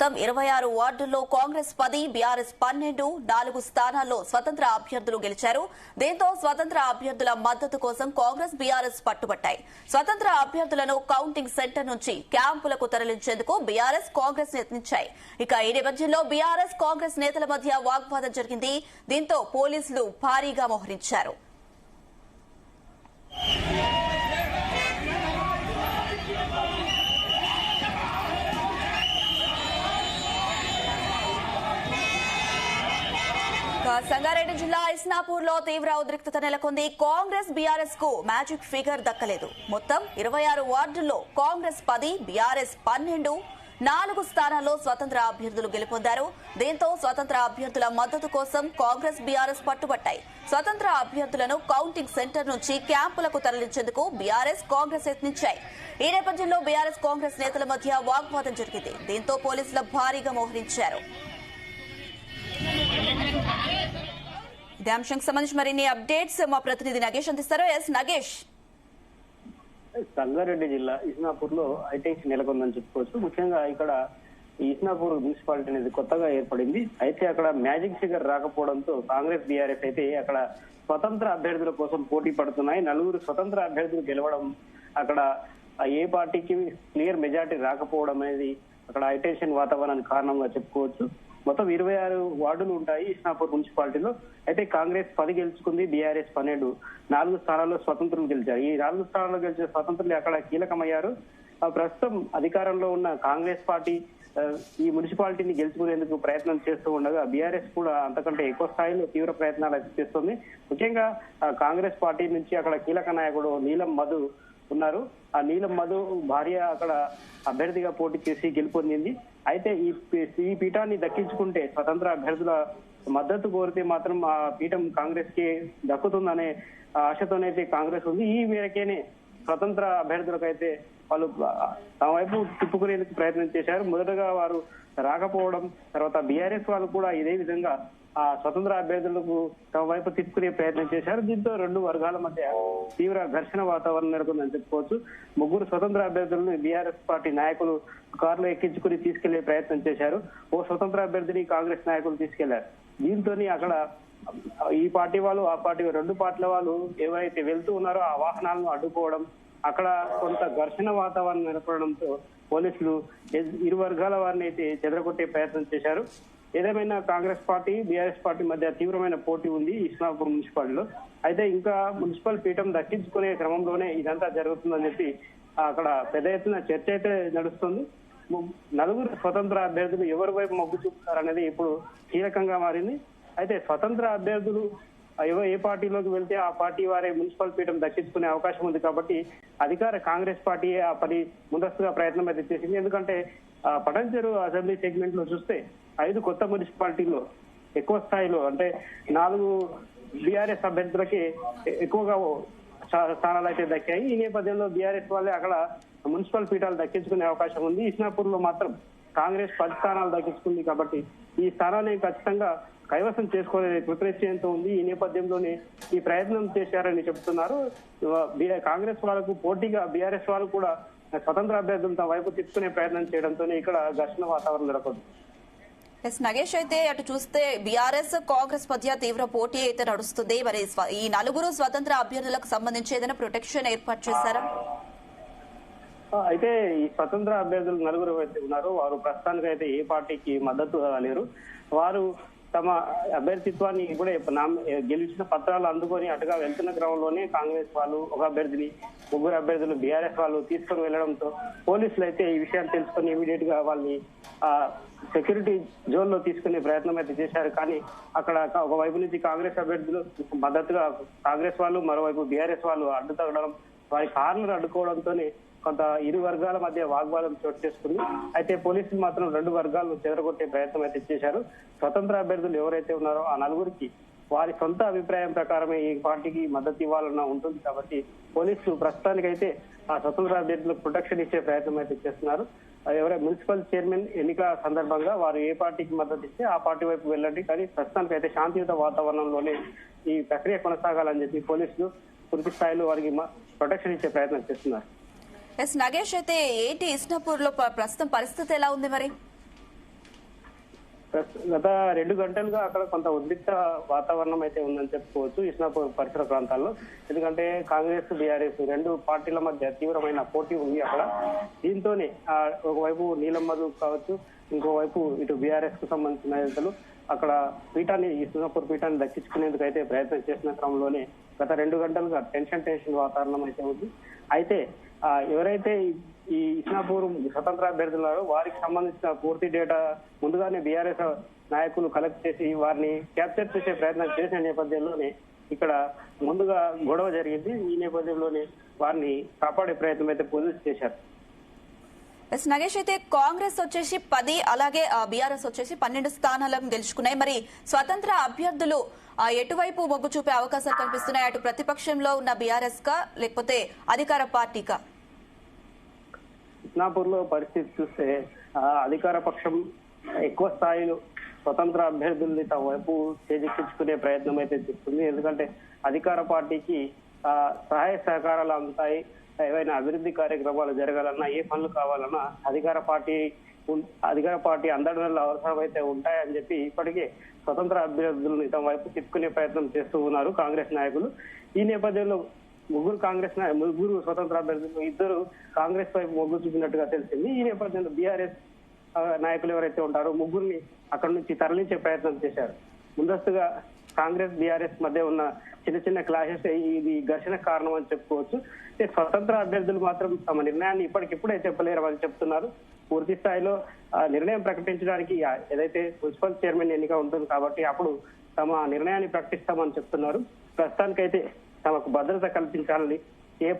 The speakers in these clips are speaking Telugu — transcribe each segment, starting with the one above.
మొత్తం 26 వార్డుల్లో కాంగ్రెస్ 10, బీఆర్ఎస్ 12, 4 స్థానాల్లో స్వతంత్ర అభ్యర్థులు గెలిచారు. దీంతో స్వతంత్ర అభ్యర్థుల మద్దతు కోసం కాంగ్రెస్, బీఆర్ఎస్ పట్టుబట్టాయి. స్వతంత్ర అభ్యర్థులను కౌంటింగ్ సెంటర్ నుంచి క్యాంపులకు తరలించేందుకు బీఆర్ఎస్, కాంగ్రెస్ యత్నించాయి. ఇక ఈ నేపథ్యంలో బీఆర్ఎస్, కాంగ్రెస్ నేతల మధ్య వాగ్వాదం జరిగింది. దీంతో పోలీసులు భారీగా మోహరించారు. సంగారెడ్డి జిల్లా ఇస్నాపూర్ లో తీవ్ర ఉద్రిక్తత నెలకొంది. కాంగ్రెస్, బీఆర్ఎస్ కు మ్యాజిక్ ఫిగర్ దక్కలేదు. మొత్తం 26 వార్డుల్లో కాంగ్రెస్ 10, బీఆర్ఎస్ 12, 4 స్థానాల్లో స్వతంత్ర అభ్యర్థులు గెలుపొందారు. దీంతో స్వతంత్ర అభ్యర్థుల మద్దతు కోసం కాంగ్రెస్, బీఆర్ఎస్ పట్టుబట్టాయి. స్వతంత్ర అభ్యర్థులను కౌంటింగ్ సెంటర్ నుంచి క్యాంపులకు తరలించేందుకు బీఆర్ఎస్, కాంగ్రెస్ యత్నించాయి. ఈ నేపథ్యంలో బీఆర్ఎస్, కాంగ్రెస్ నేతల మధ్య వాగ్వాదం జరిగింది. దీంతో పోలీసులు భారీగా మోహరించారు. ఇదే అంశానికి సంబంధించి మరిన్ని అప్డేట్స్ మా ప్రతినిధి నగేష్ అందిస్తారు. నగేష్, సంగారెడ్డి జిల్లా ఇస్నాపూర్ లో హైటెన్షన్ నెలకొందని చెప్పుకోవచ్చు. ముఖ్యంగా ఇక్కడ ఇస్నాపూర్ మున్సిపాలిటీ అనేది కొత్తగా ఏర్పడింది. అయితే అక్కడ మ్యాజిక్ ఫిగర్ రాకపోవడంతో కాంగ్రెస్, బీఆర్ఎస్ అయితే అక్కడ స్వతంత్ర అభ్యర్థుల కోసం పోటీ పడుతున్నాయి. 4 స్వతంత్ర అభ్యర్థులు గెలవడం, అక్కడ ఏ పార్టీకి క్లియర్ మెజార్టీ రాకపోవడం అనేది అక్కడ హైటెన్షన్ వాతావరణానికి కారణంగా చెప్పుకోవచ్చు. మొత్తం 26 వార్డులు ఉంటాయి ఇస్నాపూర్ మున్సిపాలిటీలో. అయితే కాంగ్రెస్ 10 గెలుచుకుంది, బీఆర్ఎస్ 12, 4 స్థానాల్లో స్వతంత్రులు గెలిచారు. ఈ 4 స్థానాల్లో గెలిచిన స్వతంత్రులు అక్కడ కీలకమయ్యారు. ప్రస్తుతం అధికారంలో ఉన్న కాంగ్రెస్ పార్టీ ఈ మున్సిపాలిటీని గెలుచుకునేందుకు ప్రయత్నం చేస్తూ ఉండగా బీఆర్ఎస్ కూడా అంతకంటే ఎక్కువ స్థాయిలో తీవ్ర ప్రయత్నాలు చేస్తుంది. ముఖ్యంగా కాంగ్రెస్ పార్టీ నుంచి అక్కడ కీలక నాయకుడు నీలం మధు ఉన్నారు. ఆ నీలం మధు భార్య అక్కడ అభ్యర్థిగా పోటీ చేసి గెలుపొందింది. అయితే ఈ పీఠాన్ని దక్కించుకుంటే స్వతంత్ర అభ్యర్థుల మద్దతు కోరితే మాత్రం ఆ పీఠం కాంగ్రెస్ కి దక్కుతుందనే ఆశతోనైతే కాంగ్రెస్ ఉంది. ఈ మేరకేనే స్వతంత్ర అభ్యర్థులకైతే వాళ్ళు తమ వైపు తిప్పుకునేందుకు ప్రయత్నం చేశారు. మొదటగా వారు రాకపోవడం, తర్వాత బీఆర్ఎస్ వాళ్ళు కూడా ఇదే విధంగా ఆ స్వతంత్ర అభ్యర్థులకు తమ వైపు తిప్పుకునే ప్రయత్నం చేశారు. దీంతో 2 వర్గాల మధ్య తీవ్ర ఘర్షణ వాతావరణం నెలకొందని చెప్పుకోవచ్చు. 3 స్వతంత్ర అభ్యర్థులను బీఆర్ఎస్ పార్టీ నాయకులు కారులో ఎక్కించుకుని తీసుకెళ్లే ప్రయత్నం చేశారు. ఓ స్వతంత్ర అభ్యర్థిని కాంగ్రెస్ నాయకులు తీసుకెళ్లారు. దీంతో అక్కడ ఈ పార్టీ వాళ్ళు, ఆ పార్టీ 2 పార్టీల వాళ్ళు ఎవరైతే వెళ్తూ ఉన్నారో ఆ వాహనాలను అడ్డుకోవడం, అక్కడ కొంత ఘర్షణ వాతావరణం ఏర్పడడంతో పోలీసులు ఇరు వర్గాల వారిని అయితే చెదరగొట్టే ప్రయత్నం చేశారు. ఏదేమైనా కాంగ్రెస్ పార్టీ, బీఆర్ఎస్ పార్టీ మధ్య తీవ్రమైన పోటీ ఉంది ఇస్లాంపూర్ మున్సిపాలిటీలో. అయితే ఇంకా మున్సిపల్ పీఠం దక్కించుకునే క్రమంలోనే ఇదంతా జరుగుతుందని చెప్పి అక్కడ పెద్ద ఎత్తున చర్చ అయితే నడుస్తుంది. 4 స్వతంత్ర అభ్యర్థులు ఎవరి వైపు మొగ్గు చూపుతారనేది ఇప్పుడు కీలకంగా మారింది. అయితే స్వతంత్ర అభ్యర్థులు ఏ పార్టీలోకి వెళ్తే ఆ పార్టీ వారే మున్సిపల్ పీఠం దక్కించుకునే అవకాశం ఉంది. కాబట్టి అధికార కాంగ్రెస్ పార్టీ ఆ పని ముందస్తుగా ప్రయత్నం అయితే చేసింది. ఎందుకంటే పటంచెరు అసెంబ్లీ సెగ్మెంట్ లో చూస్తే 5 కొత్త మున్సిపాలిటీల్లో ఎక్కువ స్థాయిలో అంటే 4 బీఆర్ఎస్ అభ్యర్థులకి ఎక్కువగా స్థానాలు అయితే దక్కాయి. ఈ నేపథ్యంలో బీఆర్ఎస్ వాళ్ళే అక్కడ మున్సిపల్ పీఠాలు దక్కించుకునే అవకాశం ఉంది. ఇస్నాపూర్ లో మాత్రం కాంగ్రెస్ 10 స్థానాలు దక్కించుకుంది. కాబట్టి ఈ స్థానాన్ని ఖచ్చితంగా కైవసం చేసుకోలే కృతనిశ్చయంతో ఉంది. ఈ నేపథ్యంలోనే ఈ ప్రయత్నం చేశారని చెబుతున్నారు. కాంగ్రెస్ వాళ్ళకు పోటీగా బీఆర్ఎస్ వాళ్ళు కూడా స్వతంత్ర అభ్యర్థులు తమ వైపు తిప్పుకునే ప్రయత్నం చేయడంతోనే ఇక్కడ ఘర్షణ వాతావరణం నెలకొంది. నగేష్, అయితే అటు చూస్తే బీఆర్ఎస్, కాంగ్రెస్ మధ్య తీవ్ర పోటీ అయితే నడుస్తుంది. మరి ఈ 4 స్వతంత్ర అభ్యర్థులకు సంబంధించి ఏదైనా ప్రొటెక్షన్ ఏర్పాటు చేశారా? అయితే ఈ స్వతంత్ర అభ్యర్థులు 4 అయితే ఉన్నారు. వారు ప్రస్తుతానికి అయితే ఏ పార్టీకి మద్దతు లేరు. వారు తమ అభ్యర్థిత్వాన్ని ఇప్పుడే గెలిచిన పత్రాలు అందుకొని అటుగా వెళ్తున్న క్రమంలోనే కాంగ్రెస్ వాళ్ళు ఒక అభ్యర్థిని, 3 అభ్యర్థులు బీఆర్ఎస్ వాళ్ళు తీసుకొని వెళ్లడంతో పోలీసులు అయితే ఈ విషయాన్ని తెలుసుకుని ఇమీడియట్ గా వాళ్ళని సెక్యూరిటీ జోన్ లో తీసుకునే ప్రయత్నం అయితే చేశారు. కానీ అక్కడ ఒకవైపు నుంచి కాంగ్రెస్ అభ్యర్థులు మద్దతుగా కాంగ్రెస్ వాళ్ళు, మరోవైపు బీఆర్ఎస్ వాళ్ళు అడ్డు తగ్గడం, వారి కార్లను అడ్డుకోవడంతోనే కొంత ఇరు వర్గాల మధ్య వాగ్వాదం చోటు చేసుకుంది. అయితే పోలీసులు మాత్రం 2 వర్గాలను చెదరగొట్టే ప్రయత్నం అయితే చేశారు. స్వతంత్ర అభ్యర్థులు ఎవరైతే ఉన్నారో ఆ 4కి వారి సొంత అభిప్రాయం ప్రకారమే ఈ పార్టీకి మద్దతు ఇవ్వాలన్న ఉంటుంది. కాబట్టి పోలీసులు ప్రస్తుతానికైతే ఆ స్వతంత్ర అభ్యర్థులకు ప్రొటెక్షన్ ఇచ్చే ప్రయత్నం అయితే చేస్తున్నారు. ఎవరైనా మున్సిపల్ చైర్మన్ ఎన్నిక సందర్భంగా వారు ఏ పార్టీకి మద్దతు ఇస్తే ఆ పార్టీ వైపు వెళ్ళండి, కానీ ప్రస్తుతానికి అయితే శాంతియుత వాతావరణంలోనే ఈ ప్రక్రియ కొనసాగాలని చెప్పి పోలీసులు పూర్తి స్థాయిలో వారికి ప్రొటెక్షన్ ఇచ్చే ప్రయత్నం చేస్తున్నారు. నగేష్, అయితే ఏంటి ఇస్నాపూర్ లో ప్రస్తుతం పరిస్థితి ఎలా ఉంది? మరి గత 2 గంటలుగా అక్కడ కొంత ఉద్రిక్త వాతావరణం అయితే ఉందని చెప్పుకోవచ్చు ఇస్నాపూర్ పరిసర ప్రాంతాల్లో. ఎందుకంటే కాంగ్రెస్ బీఆర్ఎస్ రెండు పార్టీల మధ్య తీవ్రమైన పోటీ ఉంది అక్కడ. దీంతోనే ఒకవైపు నీలం మధు కావచ్చు, ఇంకోవైపు ఇటు బీఆర్ఎస్ కు సంబంధించిన నేతలు అక్కడ ఇస్నాపూర్ పీఠాన్ని దక్కించుకునేందుకు అయితే ప్రయత్నం చేసిన క్రమంలోనే గత 2 గంటలుగా టెన్షన్ వాతావరణం అయితే ఉంది. అయితే ఎవరైతే ఈ ఇస్నాపూర్ స్వతంత్ర అభ్యర్థులారో వారికి సంబంధించిన పూర్తి డేటా ముందుగానే బీఆర్ఎస్ నాయకులు కలెక్ట్ చేసి వారిని క్యాప్చర్ చేసే ప్రయత్నం చేసిన నేపథ్యంలోనే ఇక్కడ ముందుగా గొడవ జరిగింది. ఈ నేపథ్యంలోనే వారిని కాపాడే ప్రయత్నం అయితే పోలీసులు చేశారు. నగేష్, అయితే కాంగ్రెస్ వచ్చేసి 10, అలాగే బీఆర్ఎస్ వచ్చేసి 12 స్థానాలను గెలుచుకున్నాయి. మరి స్వతంత్ర అభ్యర్థులు ఎటువైపు మొగ్గు చూపే అవకాశాలు కనిపిస్తున్నాయి? అటు ప్రతిపక్షంలో ఉన్న బీఆర్ఎస్ కా లేకపోతే అధికార పార్టీకా? ఇస్నాపూర్ లో పరిస్థితి చూస్తే అధికార పక్షం ఎక్కువ స్థాయిలో స్వతంత్ర అభ్యర్థుల్ని తమ వైపు చేజిక్కించుకునే ప్రయత్నం అయితే చేస్తుంది. ఎందుకంటే అధికార పార్టీకి సహాయ సహకారాలు అందుతాయి. ఏవైనా అభివృద్ధి కార్యక్రమాలు జరగాలన్నా, ఏ పనులు కావాలన్నా అధికార పార్టీ అండదండలు అవసరమైతే ఉంటాయని చెప్పి ఇప్పటికే స్వతంత్ర అభ్యర్థులను తమ వైపు తిప్పుకునే ప్రయత్నం చేస్తూ ఉన్నారు కాంగ్రెస్ నాయకులు. ఈ నేపథ్యంలో ముగ్గురు స్వతంత్ర అభ్యర్థులు ఇద్దరు కాంగ్రెస్ వైపు మొగ్గు చూపినట్టుగా తెలిసింది. ఈ నేపథ్యంలో బీఆర్ఎస్ నాయకులు ఎవరైతే ఉంటారో ముగ్గురిని అక్కడి నుంచి తరలించే ప్రయత్నం చేశారు. ముందస్తుగా కాంగ్రెస్ బీఆర్ఎస్ మధ్య ఉన్న చిన్న క్లాషెస్ ఇది ఘర్షణ కారణం అని చెప్పుకోవచ్చు. స్వతంత్ర అభ్యర్థులు మాత్రం తమ నిర్ణయాన్ని ఇప్పటికిప్పుడే చెప్పలేరు అని చెప్తున్నారు. పూర్తి స్థాయిలో నిర్ణయం ప్రకటించడానికి ఏదైతే మున్సిపల్ చైర్మన్ ఎన్నిక ఉంటుంది కాబట్టి అప్పుడు తమ నిర్ణయాన్ని ప్రకటిస్తామని చెప్తున్నారు. ప్రస్తుతానికైతే తమకు భద్రత కల్పించాలని, ఏ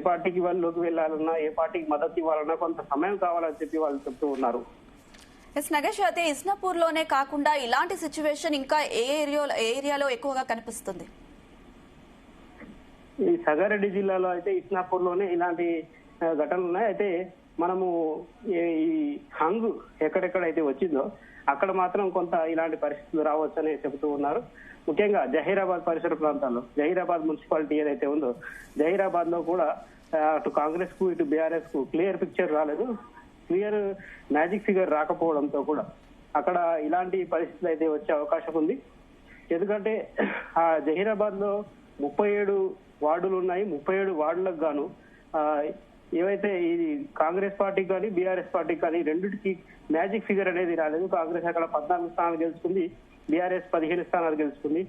పార్టీకి వాళ్ళలోకి వెళ్లాలన్నా, ఏ పార్టీకి మద్దతు ఇవ్వాలన్నా కొంత సమయం కావాలని చెప్పి వాళ్ళు చెప్తూ ఉన్నారు. నగేష్, అయితే ఇస్నాపూర్ లోనే కాకుండా ఇలాంటి సిచ్యువేషన్ ఇంకా ఏ ఏరియాలో ఎక్కువగా కనిపిస్తుంది? ఈ సంగారెడ్డి జిల్లాలో అయితే ఇస్నాపూర్ లోనే ఇలాంటి ఘటనలు ఉన్నాయి. అయితే మనము ఈ హంగు ఎక్కడెక్కడైతే వచ్చిందో అక్కడ మాత్రం కొంత ఇలాంటి పరిస్థితులు రావచ్చని చెబుతూ ఉన్నారు. ముఖ్యంగా జహీరాబాద్ పరిసర ప్రాంతాల్లో, జహీరాబాద్ మున్సిపాలిటీ ఏదైతే ఉందో జహీరాబాద్ లో కూడా అటు కాంగ్రెస్ కు ఇటు బీఆర్ఎస్ కు క్లియర్ పిక్చర్ రాలేదు. క్లియర్ మ్యాజిక్ ఫిగర్ రాకపోవడంతో కూడా అక్కడ ఇలాంటి పరిస్థితులు అయితే వచ్చే అవకాశం ఉంది. ఎందుకంటే ఆ జహీరాబాద్ లో 37 వార్డులు ఉన్నాయి. 37 వార్డులకు గాను ఏవైతే ఇది కాంగ్రెస్ పార్టీకి కానీ బీఆర్ఎస్ పార్టీకి కానీ రెండింటికి మ్యాజిక్ ఫిగర్ అనేది రాలేదు. కాంగ్రెస్ అక్కడ 14 స్థానాలు గెలుచుకుంది, బీఆర్ఎస్ 15 స్థానాలు గెలుచుకుంది.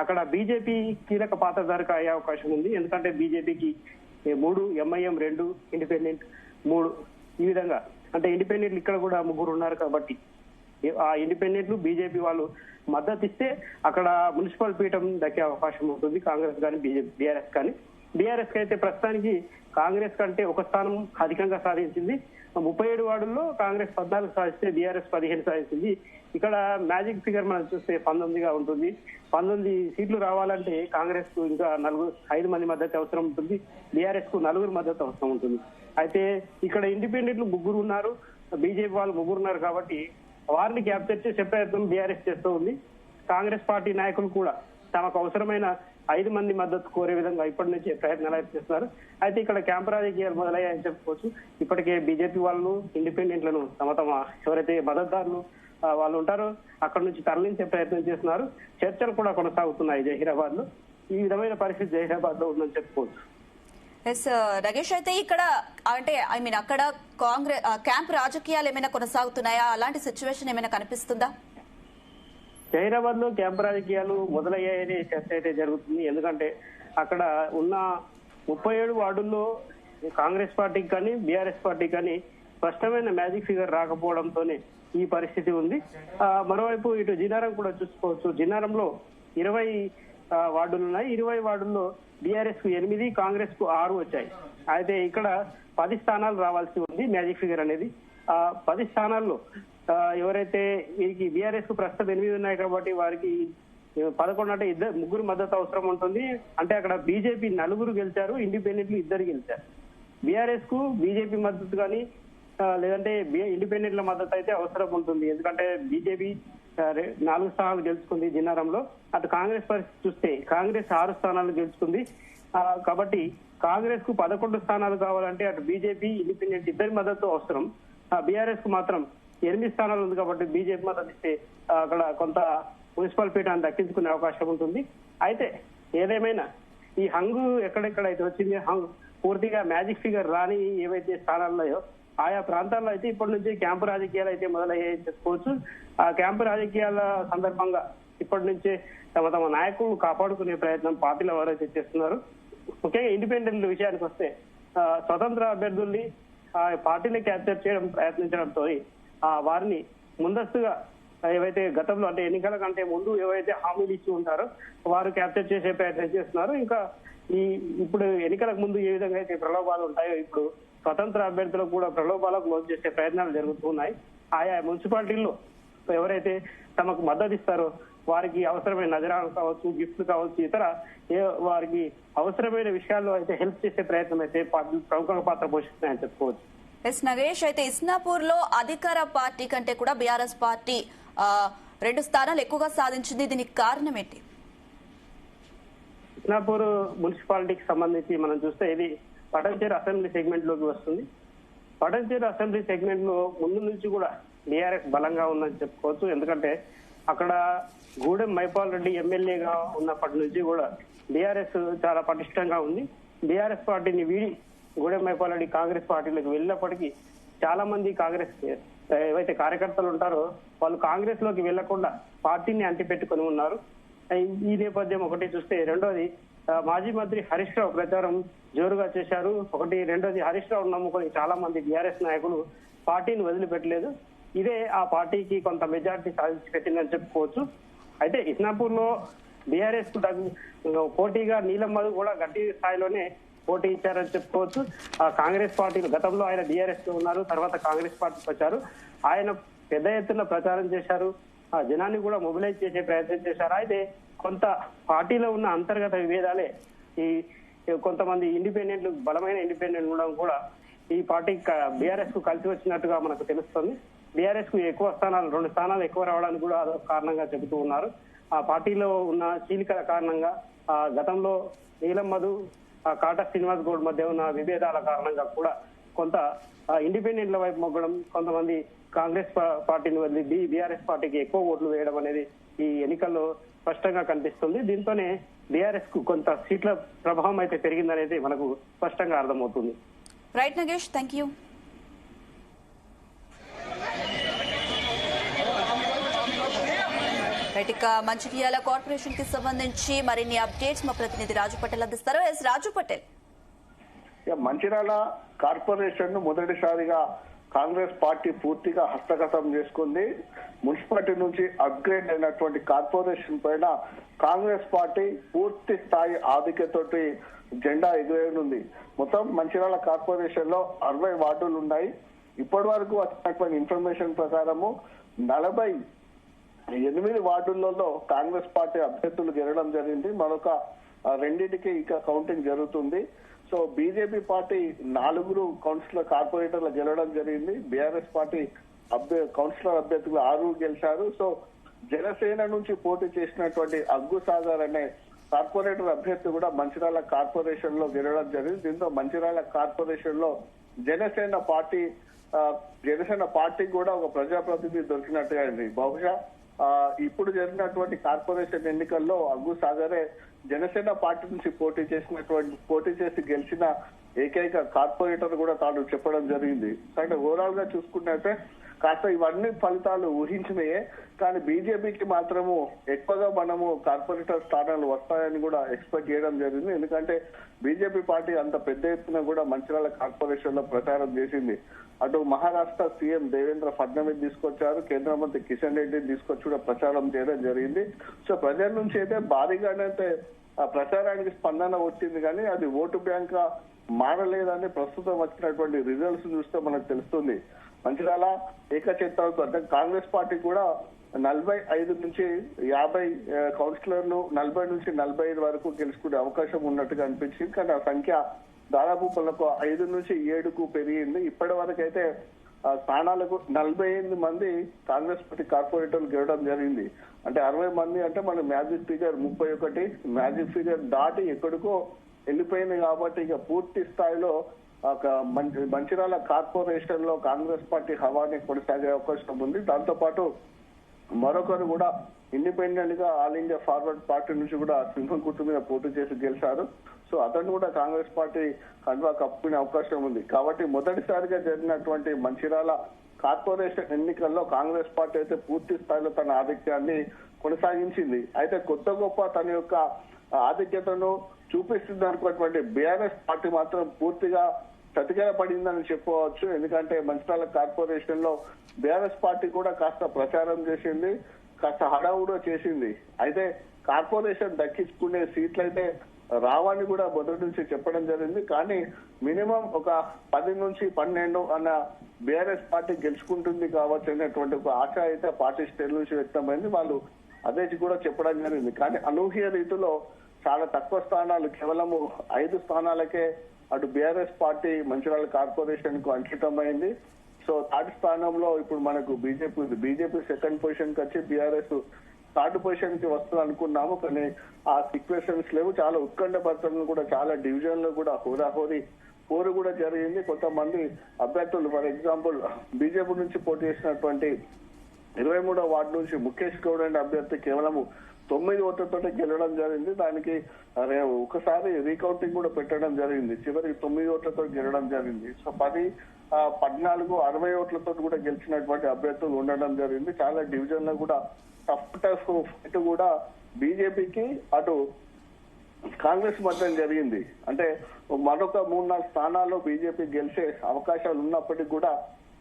అక్కడ బీజేపీ కీలక పాత్రధారిగా అయ్యే అవకాశం ఉంది. ఎందుకంటే బీజేపీకి 3, ఎంఐఎం 2, ఇండిపెండెంట్ 3, ఈ విధంగా అంటే ఇండిపెండెంట్లు ఇక్కడ కూడా 3 ఉన్నారు కాబట్టి ఆ ఇండిపెండెంట్లు బీజేపీ వాళ్ళు మద్దతు ఇస్తే అక్కడ మున్సిపల్ పీఠం దక్కే అవకాశం ఉంటుంది కాంగ్రెస్ కానీ బీఆర్ఎస్ కానీ. బీఆర్ఎస్ కి అయితే ప్రస్తుతానికి కాంగ్రెస్ కంటే ఒక స్థానం అధికంగా సాధించింది. 37 వార్డుల్లో కాంగ్రెస్ 14 సాధిస్తే బీఆర్ఎస్ 15 సాధించింది. ఇక్కడ మ్యాజిక్ ఫిగర్ మనం చూస్తే 19గా ఉంటుంది. 19 సీట్లు రావాలంటే కాంగ్రెస్ కు ఇంకా 5 మంది మద్దతు అవసరం ఉంటుంది, బీఆర్ఎస్ కు 4 మద్దతు అవసరం ఉంటుంది. అయితే ఇక్కడ ఇండిపెండెంట్లు 3 ఉన్నారు, బీజేపీ వాళ్ళు 3 ఉన్నారు కాబట్టి వారిని క్యాప్చర్ చేసే ప్రయత్నం బీఆర్ఎస్ చేస్తూ ఉంది. కాంగ్రెస్ పార్టీ నాయకులు కూడా తమకు అవసరమైన 5 మంది మద్దతు కోరే విధంగా ఇప్పటి నుంచి ప్రయత్నాలు అయితే చేస్తున్నారు. అయితే ఇక్కడ క్యాంపు రాజకీయాలు మొదలయ్యాయని చెప్పుకోవచ్చు. ఇప్పటికే బీజేపీ వాళ్ళు ఇండిపెండెంట్లను తమ ఎవరైతే మద్దతుదారులు వాళ్ళు ఉంటారో అక్కడ నుంచి తరలించే ప్రయత్నం చేస్తున్నారు. చర్చలు కూడా కొనసాగుతున్నాయి జహీరాబాద్ లో. ఈ విధమైన పరిస్థితి జహీరాబాద్ లో ఉందని చెప్పుకోవచ్చు. నగేష్, అయితే ఇక్కడ అంటే అక్కడ కాంగ్రెస్ క్యాంప్ రాజకీయాలు ఏమైనా కొనసాగుతున్నాయా? అలాంటి సిచ్యువేషన్ ఏమైనా కనిపిస్తుందా? జహీరాబాద్ లో క్యాంప్ రాజకీయాలు మొదలయ్యాయని చర్చ అయితే జరుగుతుంది. ఎందుకంటే అక్కడ ఉన్న 37 వార్డుల్లో కాంగ్రెస్ పార్టీకి కానీ బీఆర్ఎస్ పార్టీకి కానీ స్పష్టమైన మ్యాజిక్ ఫిగర్ రాకపోవడంతోనే ఈ పరిస్థితి ఉంది. మరోవైపు ఇటు జిన్నారం కూడా చూసుకోవచ్చు. జిన్నారంలో 20 వార్డులు ఉన్నాయి. 20 వార్డుల్లో బీఆర్ఎస్ కు 8, కాంగ్రెస్ కు 6 వచ్చాయి. అయితే ఇక్కడ 10 స్థానాలు రావాల్సి ఉంది మ్యాజిక్ ఫిగర్ అనేది. 10 స్థానాల్లో ఎవరైతే వీరికి బీఆర్ఎస్ కు ప్రస్తుతం 8 ఉన్నాయి కాబట్టి వారికి 11 అంటే 3 మద్దతు అవసరం ఉంటుంది. అంటే అక్కడ బీజేపీ 4 గెలిచారు, ఇండిపెండెంట్లు 2 గెలిచారు. బీఆర్ఎస్ కు బీజేపీ మద్దతు కానీ లేదంటే ఇండిపెండెంట్ల మద్దతు అయితే అవసరం ఉంటుంది. ఎందుకంటే బీజేపీ 4 స్థానాలు గెలుచుకుంది జిన్నారంలో. అటు కాంగ్రెస్ పరిస్థితి చూస్తే కాంగ్రెస్ 6 స్థానాలు గెలుచుకుంది. కాబట్టి కాంగ్రెస్ కు 11 స్థానాలు కావాలంటే అటు బీజేపీ ఇండిపెండెంట్ 2 మద్దతు అవసరం. బీఆర్ఎస్ కు మాత్రం 8 స్థానాలు ఉంది కాబట్టి బీజేపీ మద్దతు ఇస్తే అక్కడ కొంత మున్సిపల్ పీఠాన్ని దక్కించుకునే అవకాశం ఉంటుంది. అయితే ఏదేమైనా ఈ హంగు ఎక్కడెక్కడైతే వచ్చింది పూర్తిగా మ్యాజిక్ ఫిగర్ రాని ఏవైతే స్థానాలు ఉన్నాయో ఆయా ప్రాంతాల్లో అయితే ఇప్పటి నుంచి క్యాంపు రాజకీయాలు అయితే మొదలయ్యాయని చెప్పుకోవచ్చు. ఆ క్యాంపు రాజకీయాల సందర్భంగా ఇప్పటి నుంచే తమ తమ నాయకులు కాపాడుకునే ప్రయత్నం పార్టీల వారైతే చేస్తున్నారు. ముఖ్యంగా ఇండిపెండెంట్ విషయానికి వస్తే స్వతంత్ర అభ్యర్థుల్ని పార్టీని క్యాప్చర్ చేయడం ప్రయత్నించడంతో వారిని ముందస్తుగా ఏవైతే గతంలో అంటే ఎన్నికల కంటే ముందు ఏవైతే హామీలు ఇచ్చి ఉంటారో వారు క్యాప్చర్ చేసే ప్రయత్నం చేస్తున్నారు. ఇంకా ఇప్పుడు ఎన్నికలకు ముందు ఏ విధంగా అయితే ప్రలోభాలు ఉంటాయో ఇప్పుడు స్వతంత్ర అభ్యర్థులకు కూడా ప్రలోభాలకు లోన్ చేసే ప్రయత్నాలు జరుగుతున్నాయి. ఆయా మున్సిపాలిటీల్లో ఎవరైతే తమకు మద్దతు ఇస్తారో వారికి అవసరమైన నజరాలు కావచ్చు, గిఫ్ట్లు కావచ్చు, ఇతర వారికి అవసరమైన విషయాల్లో అయితే హెల్ప్ చేసే ప్రయత్నం అయితే ప్రముఖ పాత్ర పోషిస్తున్నాయని చెప్పుకోవచ్చు. ఎస్ నగేష్, అయితే ఇస్నాపూర్ లో అధికార పార్టీ కంటే కూడా బీఆర్ఎస్ పార్టీ 2 స్థానాలు ఎక్కువగా సాధించింది. దీనికి కారణం ఏంటి? ఇస్నాపూర్ మున్సిపాలిటీకి సంబంధించి మనం చూస్తే ఇది పటంచేరు అసెంబ్లీ సెగ్మెంట్ లోకి వస్తుంది. పటంచేరు అసెంబ్లీ సెగ్మెంట్ లో ముందు నుంచి కూడా బీఆర్ఎస్ బలంగా ఉందని చెప్పుకోవచ్చు. ఎందుకంటే అక్కడ గూడెం మైపాల్ రెడ్డి ఎమ్మెల్యేగా ఉన్నప్పటి నుంచి కూడా బీఆర్ఎస్ చాలా పటిష్టంగా ఉంది. బీఆర్ఎస్ పార్టీని వీడి గూడెం మైపాల్ రెడ్డి కాంగ్రెస్ పార్టీలోకి వెళ్ళినప్పటికీ చాలా మంది కాంగ్రెస్ ఏవైతే కార్యకర్తలు ఉంటారో వాళ్ళు కాంగ్రెస్ లోకి వెళ్లకుండా పార్టీని అంటిపెట్టుకుని ఉన్నారు. ఈ నేపథ్యం ఒకటి చూస్తే, రెండోది మాజీ మంత్రి హరీష్ రావు ప్రచారం జోరుగా చేశారు. రెండోది హరీష్ రావు నమ్ముకొని చాలా మంది బీఆర్ఎస్ నాయకులు పార్టీని వదిలిపెట్టలేదు. ఇదే ఆ పార్టీకి కొంత మెజార్టీ సాధించి పెట్టిందని చెప్పుకోవచ్చు. అయితే ఇస్నాపూర్ లో బీఆర్ఎస్ కు పోటీగా నీలం మధు కూడా గట్టి స్థాయిలోనే పోటీ ఇచ్చారని చెప్పుకోవచ్చు. ఆ కాంగ్రెస్ పార్టీలు గతంలో ఆయన బీఆర్ఎస్ లో ఉన్నారు, తర్వాత కాంగ్రెస్ పార్టీకి వచ్చారు. ఆయన పెద్ద ఎత్తున ప్రచారం చేశారు, ఆ జనాన్ని కూడా మొబిలైజ్ చేసే ప్రయత్నం చేశారు. అయితే కొంత పార్టీలో ఉన్న అంతర్గత విభేదాలే ఈ కొంతమంది ఇండిపెండెంట్లు, బలమైన ఇండిపెండెంట్ ఉండడం కూడా ఈ పార్టీ బీఆర్ఎస్ కు కలిసి వచ్చినట్టుగా మనకు తెలుస్తుంది. బీఆర్ఎస్ కు ఎక్కువ స్థానాలు, 2 స్థానాలు ఎక్కువ రావడానికి కూడా అదొక కారణంగా చెబుతూ ఉన్నారు. ఆ పార్టీలో ఉన్న చీలికల కారణంగా గతంలో నీలం మధు, కాటా శ్రీనివాస్ గౌడ్ మధ్య ఉన్న విభేదాల కారణంగా కూడా కొంత ఇండిపెండెంట్ల వైపు మొగ్గడం, కొంతమంది కాంగ్రెస్ పార్టీని వదిలి బీఆర్ఎస్ పార్టీకి ఎక్కువ ఓట్లు వేయడం అనేది ఈ ఎన్నికల్లో స్పష్టంగా కనిపిస్తుంది. దీంతోనే బీఆర్ఎస్ కు కొంత సీట్ల ప్రభావం అయితే పెరిగిందనేది మనకు స్పష్టంగా అర్థమవుతుంది. Right Nagesh, thank you. ఇక మంచిర్యాల కార్పొరేషన్ కి సంబంధించి మరిన్ని అప్డేట్స్ మా ప్రతినిధి రాజు పటేల్ అందిస్తారు. ఎస్ రాజు పటేల్. మంచిర్యాల కార్పొరేషన్ ను మొదటిసారిగా కాంగ్రెస్ పార్టీ పూర్తిగా హస్తగతం చేసుకుంది. మున్సిపాలిటీ నుంచి అప్గ్రేడ్ అయినటువంటి కార్పొరేషన్ పైన కాంగ్రెస్ పార్టీ పూర్తి స్థాయి ఆధిక్యతోటి జెండా ఎగురేయనుంది. మొత్తం మంచిర్యాల కార్పొరేషన్ లో 60 వార్డులు ఉన్నాయి. ఇప్పటి వరకు వచ్చినటువంటి ఇన్ఫర్మేషన్ ప్రకారము 48 వార్డులలో కాంగ్రెస్ పార్టీ అభ్యర్థులు గెలవడం జరిగింది. మరొక 2టికి ఇక కౌంటింగ్ జరుగుతుంది. సో బీజేపీ పార్టీ 4 కౌన్సిలర్ కార్పొరేటర్లు గెలవడం జరిగింది. బీఆర్ఎస్ పార్టీ కౌన్సిలర్ అభ్యర్థులు 6 గెలిచారు. సో జనసేన నుంచి పోటీ చేసినటువంటి అగ్గు సాగర్ అనే కార్పొరేటర్ అభ్యర్థి కూడా మంచిర్యాల కార్పొరేషన్ లో గెలవడం జరిగింది. దీంతో మంచిర్యాల కార్పొరేషన్ లో జనసేన పార్టీకి కూడా ఒక ప్రజాప్రతినిధి దొరికినట్టుగా అయింది. బహుశా ఇప్పుడు జరిగినటువంటి కార్పొరేషన్ ఎన్నికల్లో అగ్గు సాగరే జనసేన పార్టీ నుంచి పోటీ చేసి గెలిచిన ఏకైక కార్పొరేటర్ కూడా తాను చెప్పడం జరిగింది. అంటే ఓవరాల్ గా చూసుకున్నట్టే కాస్త ఇవన్నీ ఫలితాలు ఊహించినయే, కానీ బీజేపీకి మాత్రము ఎక్కువగా మనము కార్పొరేటర్ స్థానాలు వస్తాయని కూడా ఎక్స్పెక్ట్ చేయడం జరిగింది. ఎందుకంటే బీజేపీ పార్టీ అంత పెద్ద ఎత్తున కూడా మంచిర్యాల కార్పొరేషన్ లో ప్రచారం చేసింది. అటు మహారాష్ట్ర సీఎం దేవేంద్ర ఫడ్నవీస్ తీసుకొచ్చారు, కేంద్ర మంత్రి కిషన్ రెడ్డిని తీసుకొచ్చి కూడా ప్రచారం చేయడం జరిగింది. సో ప్రజల నుంచి అయితే భారీగానే ప్రచారానికి స్పందన వచ్చింది, కానీ అది ఓటు బ్యాంక్ గా మారలేదని ప్రస్తుతం వచ్చినటువంటి రిజల్ట్స్ చూస్తే మనకు తెలుస్తుంది. మంచిర్యాల ఏకచేత్రంతో అంటే కాంగ్రెస్ పార్టీ కూడా 45 నుంచి 50 కౌన్సిలర్లు 40 నుంచి 45 వరకు గెలుచుకునే అవకాశం ఉన్నట్టుగా అనిపించింది. కానీ ఆ సంఖ్య దాదాపు 5 నుంచి 7కు పెరిగింది. ఇప్పటి వరకు అయితే స్థానాలకు 48 మంది కాంగ్రెస్ పార్టీ కార్పొరేటర్లు గెలవడం జరిగింది. అంటే 60 మంది అంటే మన మ్యాజిక్ ఫిగర్ 31 మ్యాజిక్ ఫిగర్ దాటి ఎక్కడికో వెళ్ళిపోయింది. కాబట్టి ఇక పూర్తి స్థాయిలో మంచిర్యాల కార్పొరేషన్ లో కాంగ్రెస్ పార్టీ హవాని కొనసాగే అవకాశం ఉంది. దాంతో పాటు మరొకరు కూడా ఇండిపెండెంట్ గా ఆల్ ఇండియా ఫార్వర్డ్ పార్టీ నుంచి కూడా సింహం గుర్తు మీద పోటీ చేసి గెలిచారు. సో అతను కూడా కాంగ్రెస్ పార్టీ కండువా కప్పుకునే అవకాశం ఉంది. కాబట్టి మొదటిసారిగా జరిగినటువంటి మంచిర్యాల కార్పొరేషన్ ఎన్నికల్లో కాంగ్రెస్ పార్టీ అయితే పూర్తి స్థాయిలో తన ఆధిక్యాన్ని కొనసాగించింది. అయితే కొత్త గొప్ప తన యొక్క ఆధిక్యతను చూపిస్తుంది అనుకున్నటువంటి బీఆర్ఎస్ పార్టీ మాత్రం పూర్తిగా చతికిల పడిందని చెప్పవచ్చు. ఎందుకంటే మంచిర్యాల కార్పొరేషన్ లో బీఆర్ఎస్ పార్టీ కూడా కాస్త ప్రచారం చేసింది, కాస్త హడావుడు చేసింది. అయితే కార్పొరేషన్ దక్కించుకునే సీట్లు అయితే రావని కూడా మొదటి నుంచి చెప్పడం జరిగింది. కానీ మినిమం ఒక 10 నుంచి 12 అన్న బీఆర్ఎస్ పార్టీ గెలుచుకుంటుంది కావచ్చు అనేటువంటి ఒక ఆశ అయితే పార్టీ శ్రేణుల నుంచి వ్యక్తమైంది. వాళ్ళు అదే కూడా చెప్పడం జరిగింది. కానీ అనూహ్య రీతిలో చాలా తక్కువ స్థానాలు, కేవలం 5 స్థానాలకే అటు బీఆర్ఎస్ పార్టీ మంచిర్యాల కార్పొరేషన్ కు అంకితమైంది. సో థర్డ్ స్థానంలో ఇప్పుడు మనకు బీజేపీ సెకండ్ పొజిషన్ కి వచ్చి బీఆర్ఎస్ థర్డ్ పొజిషన్ కి వస్తుంది అనుకున్నాము. కానీ ఆ సిచ్యువేషన్స్ లేవు. చాలా ఉత్కంఠపరచడం కూడా, చాలా డివిజన్ లో కూడా హోరాహోరీ పోరు కూడా జరిగింది. కొంతమంది అభ్యర్థులు, ఫర్ ఎగ్జాంపుల్ బీజేపీ నుంచి పోటీ చేసినటువంటి 23వ వార్డు నుంచి ముఖేష్ గౌడ్ అనే అభ్యర్థి కేవలం 9 ఓట్లతో గెలవడం జరిగింది. దానికి ఒకసారి రీకౌంటింగ్ కూడా పెట్టడం జరిగింది. చివరికి 9 ఓట్లతో గెలవడం జరిగింది. సో 10, 14, 60 ఓట్లతో కూడా గెలిచినటువంటి అభ్యర్థులు ఉండడం జరిగింది. చాలా డివిజన్ లో కూడా టఫ్ ఫైట్ కూడా బీజేపీకి అటు కాంగ్రెస్ మధ్య జరిగింది. అంటే మరొక 3-4 స్థానాల్లో బీజేపీ గెలిచే అవకాశాలు ఉన్నప్పటికీ కూడా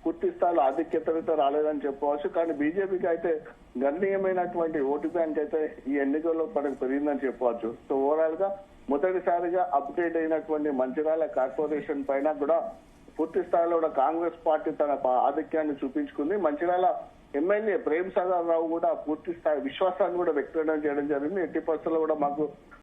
పూర్తి స్థాయిలో ఆధిక్యతతో రాలేదని చెప్పవచ్చు. కానీ బీజేపీకి అయితే గణనీయమైనటువంటి ఓటు బ్యాంక్ అయితే ఈ ఎన్నికల్లో మనకు పెరిగిందని చెప్పవచ్చు. సో ఓవరాల్ గా మొదటిసారిగా అప్గ్రేడ్ అయినటువంటి మంచిర్యాల కార్పొరేషన్ పైన కూడా పూర్తి స్థాయిలో కూడా కాంగ్రెస్ పార్టీ తన ఆధిక్యాన్ని చూపించుకుంది. మంచిర్యాల ఎమ్మెల్యే ప్రేమ్ సాగర్ రావు కూడా పూర్తి స్థాయి విశ్వాసాన్ని కూడా వ్యక్తం చేయడం జరిగింది. 80% కూడా మాకు